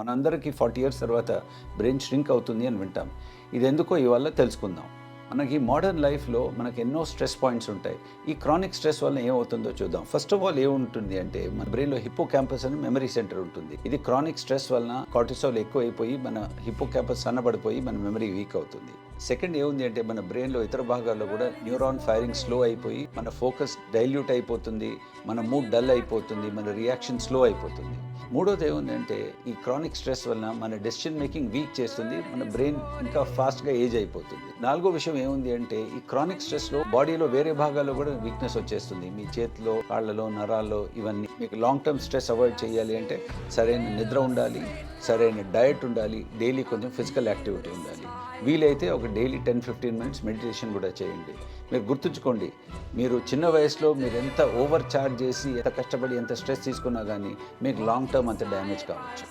మనందరికీ 40 ఇయర్స్ తర్వాత brain shrink అవుతుంది అని వింటాం. ఇది ఎందుకో ఇవాళ తెలుసుకుందాం. మనకి మోడర్న్ లైఫ్లో మనకు ఎన్నో స్ట్రెస్ పాయింట్స్ ఉంటాయి. ఈ క్రానిక్ స్ట్రెస్ వల్ల ఏమవుతుందో చూద్దాం. ఫస్ట్ ఆఫ్ ఆల్ ఏముంటుంది అంటే మన బ్రెయిన్లో హిప్పో క్యాంపస్ అని మెమరీ సెంటర్ ఉంటుంది. ఇది క్రానిక్ స్ట్రెస్ వలన కార్టిసాల్ ఎక్కువైపోయి మన హిప్పో క్యాంపస్ సన్నబడిపోయి మన మెమరీ వీక్ అవుతుంది. సెకండ్ ఏముంది అంటే మన బ్రెయిన్లో ఇతర భాగాల్లో కూడా న్యూరాన్ ఫైరింగ్ స్లో అయిపోయి మన ఫోకస్ డైల్యూట్ అయిపోతుంది, మన మూడ్ డల్ అయిపోతుంది, మన రియాక్షన్ స్లో అయిపోతుంది. మూడోది ఏముంది అంటే ఈ క్రానిక్ స్ట్రెస్ వలన మన డెసిషన్ మేకింగ్ వీక్ చేస్తుంది, మన బ్రెయిన్ ఇంకా ఫాస్ట్గా ఏజ్ అయిపోతుంది. నాలుగో విషయం ఏముంది అంటే ఈ క్రానిక్ స్ట్రెస్లో బాడీలో వేరే భాగాల్లో కూడా వీక్నెస్ వచ్చేస్తుంది. మీ చేతిలో, కాళ్ళలో, నరాల్లో ఇవన్నీ. మీకు లాంగ్ టర్మ్ స్ట్రెస్ అవాయిడ్ చేయాలి అంటే సరైన నిద్ర ఉండాలి, సరైన డయట్ ఉండాలి, డైలీ కొంచెం ఫిజికల్ యాక్టివిటీ ఉండాలి. వీలైతే ఒక డైలీ 10-15 మినిట్స్ మెడిటేషన్ కూడా చేయండి. మీరు గుర్తుంచుకోండి, మీరు చిన్న వయసులో మీరు ఎంత ఓవర్ చార్జ్ చేసి ఎంత కష్టపడి ఎంత స్ట్రెస్ తీసుకున్నా కానీ మీకు లాంగ్ టర్మ్ అంత డ్యామేజ్ కావచ్చు.